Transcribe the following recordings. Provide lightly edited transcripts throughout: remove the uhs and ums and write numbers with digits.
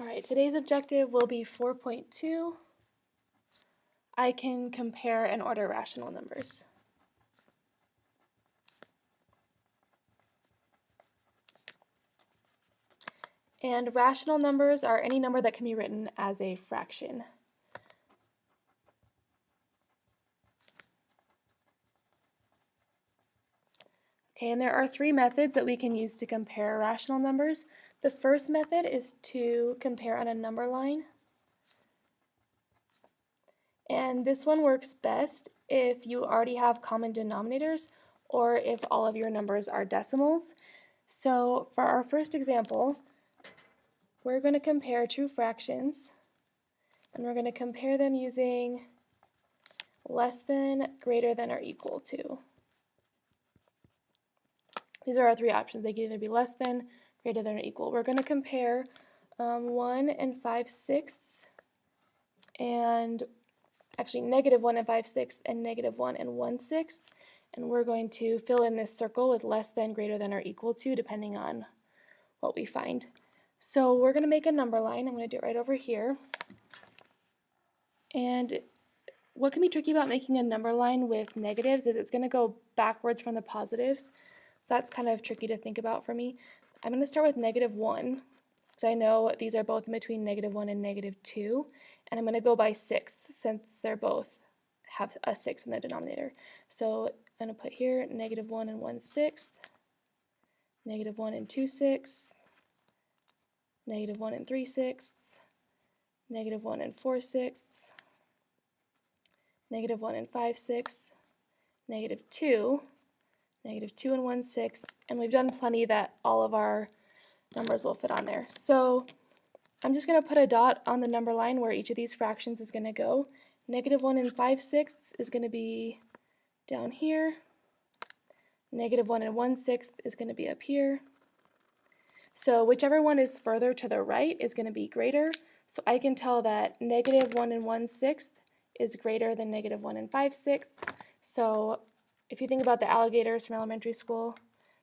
All right, today's objective will be 4.2. I can compare and order rational numbers. And rational numbers are any number that can be written as a fraction. Okay, and there are three methods that we can use to compare rational numbers. The first method is to compare on a number line. And this one works best if you already have common denominators or if all of your numbers are decimals. So for our first example, we're going to compare two fractions, and we're going to compare them using less than, greater than, or equal to. These are our three options. They can either be less than, greater than, or equal. We're going to compare 1 and 5/6, and actually negative 1 and 5/6, and negative 1 and 1/6. And we're going to fill in this circle with less than, greater than, or equal to, depending on what we find. So we're going to make a number line. I'm going to do it right over here. And what can be tricky about making a number line with negatives is it's going to go backwards from the positives. So that's kind of tricky to think about for me. I'm going to start with negative 1, because I know these are both in between negative 1 and negative 2. And I'm going to go by sixths since they're both have a 6 in the denominator. So I'm going to put here negative 1 and 1/6, negative 1 and 2/6, negative 1 and 3/6, negative 1 and 4/6, negative 1 and 5/6, negative 2, negative 2 and 1/6, and we've done plenty that all of our numbers will fit on there. So I'm just going to put a dot on the number line where each of these fractions is going to go. Negative 1 and 5/6 is going to be down here. Negative 1 and 1/6 is going to be up here. So whichever one is further to the right is going to be greater. So I can tell that negative 1 and 1/6 is greater than negative 1 and 5/6. So if you think about the alligators from elementary school,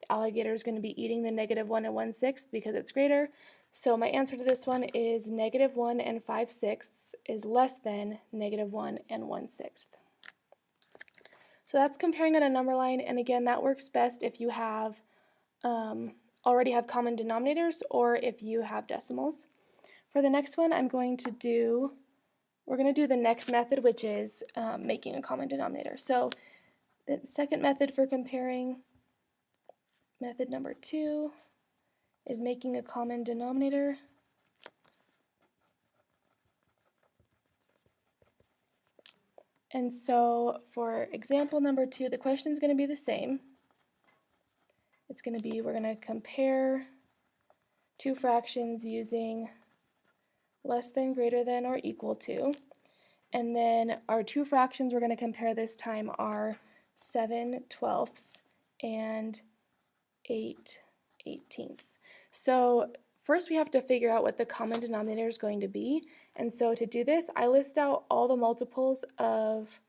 the alligator is going to be eating the negative 1 and 1/6 because it's greater. So my answer to this one is negative 1 and 5/6 is less than negative 1 and 1/6. So that's comparing on a number line, and again, that works best if you have already have common denominators or if you have decimals. For the next one, we're going to do the next method, which is making a common denominator. So the second method for comparing, method number 2, is making a common denominator. And so for example number 2, the question is going to be the same. It's going to be, we're going to compare two fractions using less than, greater than, or equal to. And then our two fractions we're going to compare this time are 7/12 and 8/18. So first we have to figure out what the common denominator is going to be. And so to do this, I list out all the multiples of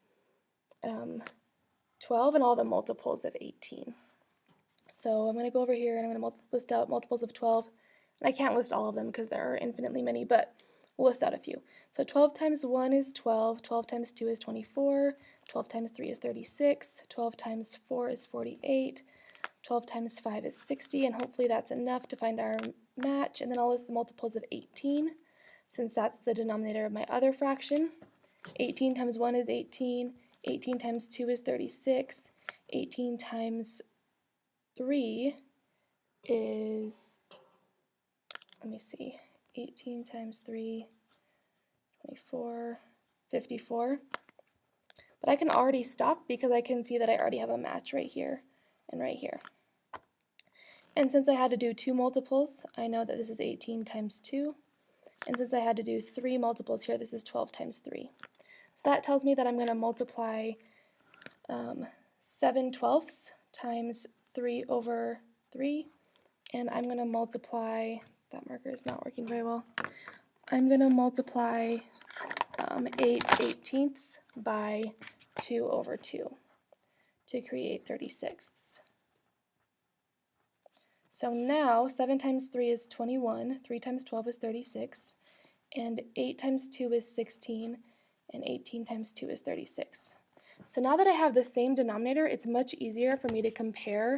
12 and all the multiples of 18. So I'm going to go over here and I'm going to list out multiples of 12. And I can't list all of them because there are infinitely many, but we'll list out a few. So 12 times 1 is 12, 12 times 2 is 24, 12 times 3 is 36, 12 times 4 is 48, 12 times 5 is 60, and hopefully that's enough to find our match. And then I'll list the multiples of 18, since that's the denominator of my other fraction. 18 times 1 is 18, 18 times 2 is 36, 18 times 3 is, let me see, 18 times 3, 24, 54. But I can already stop because I can see that I already have a match right here and right here. And since I had to do two multiples, I know that this is 18 times 2. And since I had to do three multiples here, this is 12 times 3. So that tells me that I'm going to multiply 7/12 times 3 over 3. And I'm going to multiply, that marker is not working very well, I'm going to multiply 8/18 by 2 over 2 to create 36. So now 7 times 3 is 21, 3 times 12 is 36, and 8 times 2 is 16, and 18 times 2 is 36. So now that I have the same denominator, it's much easier for me to compare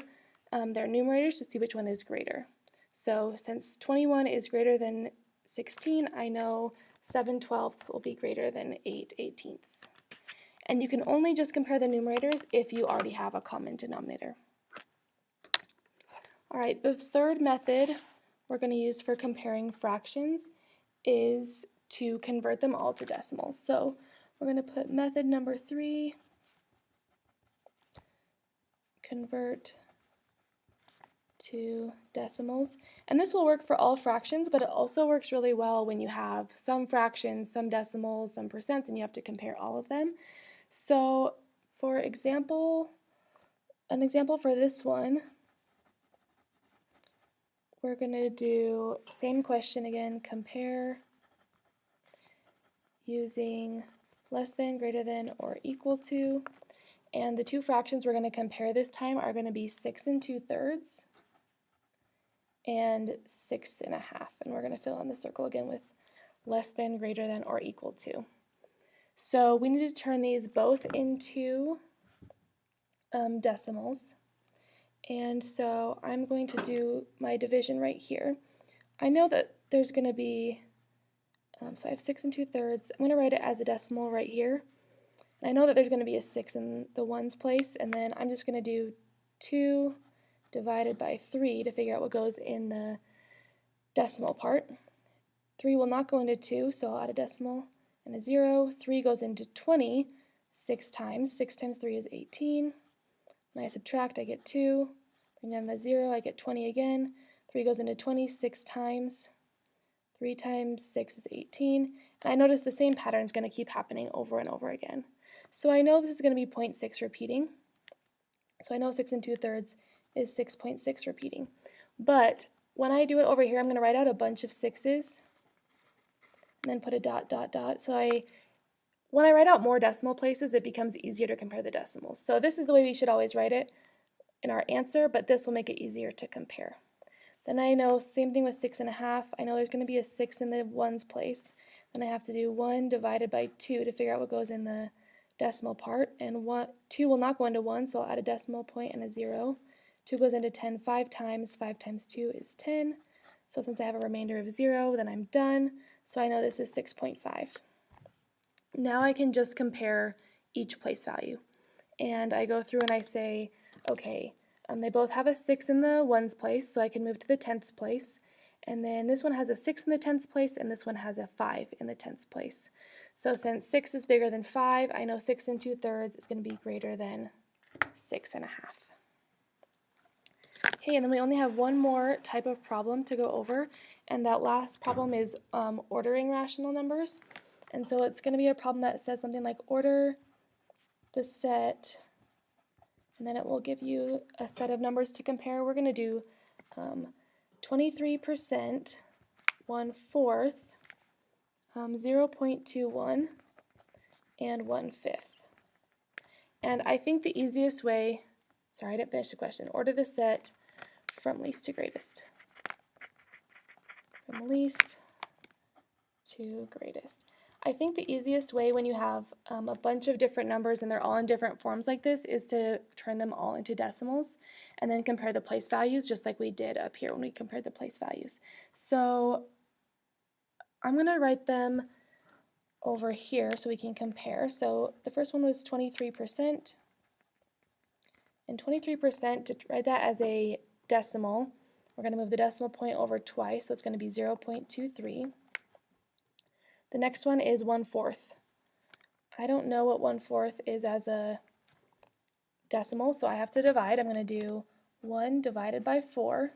their numerators to see which one is greater. So since 21 is greater than 16, I know 7/12 will be greater than 8/18. And you can only just compare the numerators if you already have a common denominator. All right, the third method we're going to use for comparing fractions is to convert them all to decimals. So we're going to put method number 3, convert to decimals. And this will work for all fractions, but it also works really well when you have some fractions, some decimals, some percents, and you have to compare all of them. So for example, an example for this one, we're going to do same question again, compare using less than, greater than, or equal to. And the two fractions we're going to compare this time are going to be 6 2/3 and 6 1/2. And we're going to fill in the circle again with less than, greater than, or equal to. So we need to turn these both into decimals. And so I'm going to do my division right here. I know that there's going to be, so I have 6 2/3. I'm going to write it as a decimal right here. And I know that there's going to be a 6 in the ones place, and then I'm just going to do 2 divided by 3 to figure out what goes in the decimal part. 3 will not go into 2, so I'll add a decimal and a 0. 3 goes into 20 6 times. 6 times 3 is 18. When I subtract, I get 2. Bring down a 0, I get 20 again. 3 goes into 20 6 times. 3 times 6 is 18. And I notice the same pattern is going to keep happening over and over again. So I know this is going to be 0.6 repeating. So I know 6 2/3 is 6.6 repeating. But when I do it over here, I'm going to write out a bunch of 6's and then put a dot, dot, dot. So when I write out more decimal places, it becomes easier to compare the decimals. So this is the way we should always write it in our answer, but this will make it easier to compare. Then I know, same thing with 6 1/2. I know there's going to be a 6 in the ones place. Then I have to do 1 divided by 2 to figure out what goes in the decimal part. And 2 will not go into 1, so I'll add a decimal point and a 0. 2 goes into 10 5 times. 5 times 2 is 10. So since I have a remainder of 0, then I'm done. So I know this is 6.5. Now I can just compare each place value. And I go through and I say, okay, they both have a 6 in the ones place, so I can move to the tenths place. And then this one has a 6 in the tenths place, and this one has a 5 in the tenths place. So since 6 is bigger than 5, I know 6 2/3 is going to be greater than 6 1/2. Okay, and then we only have one more type of problem to go over, and that last problem is ordering rational numbers. And so it's going to be a problem that says something like order the set, and then it will give you a set of numbers to compare. We're going to do 23%, 1/4, 0.21, and 1/5. And I think the easiest way, sorry, I didn't finish the question. Order the set from least to greatest. From least to greatest. I think the easiest way when you have a bunch of different numbers and they're all in different forms like this is to turn them all into decimals and then compare the place values just like we did up here when we compared the place values. So I'm going to write them over here so we can compare. So the first one was 23%. And 23%, to write that as a decimal, we're going to move the decimal point over twice, so it's going to be 0.23. The next one is 1/4. I don't know what 1/4 is as a decimal, so I have to divide. I'm going to do 1 divided by 4.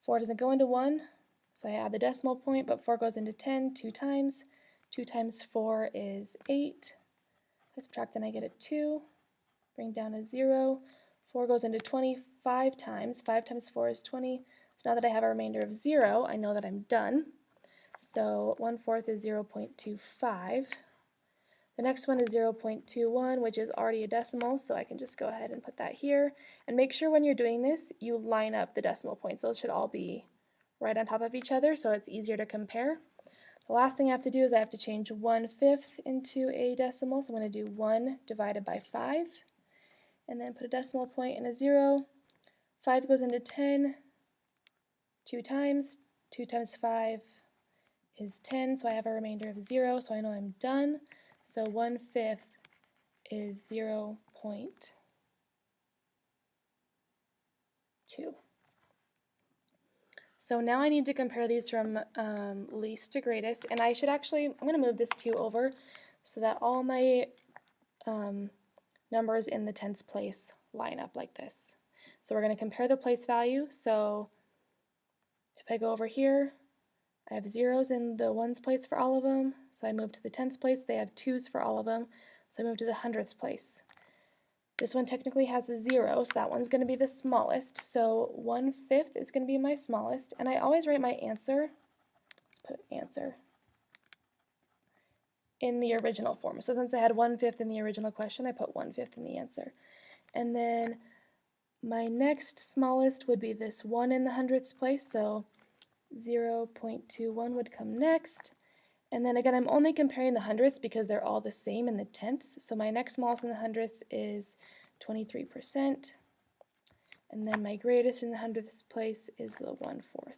4 doesn't go into 1, so I add the decimal point, but 4 goes into 10 2 times. 2 times 4 is 8. I subtract and I get a 2. Bring down a 0. 4 goes into 25 times. 5 times 4 is 20. So now that I have a remainder of 0, I know that I'm done. So 1/4 is 0.25. The next one is 0.21, which is already a decimal, so I can just go ahead and put that here. And make sure when you're doing this, you line up the decimal points. Those should all be right on top of each other, so it's easier to compare. The last thing I have to do is I have to change 1/5 into a decimal, so I'm going to do 1 divided by 5, and then put a decimal point and a 0. 5 goes into 10 2 times. 2 times 5 is 10, so I have a remainder of 0, so I know I'm done. So 1/5 is 0.2. So now I need to compare these from least to greatest, and I should actually, I'm going to move this 2 over so that all my numbers in the tens place line up like this. So we're going to compare the place value. So if I go over here, I have zeros in the ones place for all of them, so I move to the tens place. They have 2's for all of them, so I move to the hundredths place. This one technically has a 0, so that one's going to be the smallest. So 1/5 is going to be my smallest, and I always write my answer, let's put answer, in the original form. So since I had 1/5 in the original question, I put 1/5 in the answer. And then my next smallest would be this 1 in the hundredths place, so 0.21 would come next. And then again, I'm only comparing the hundredths because they're all the same in the tenths. So my next smallest in the hundredths is 23%. And then my greatest in the hundredths place is the 1/4.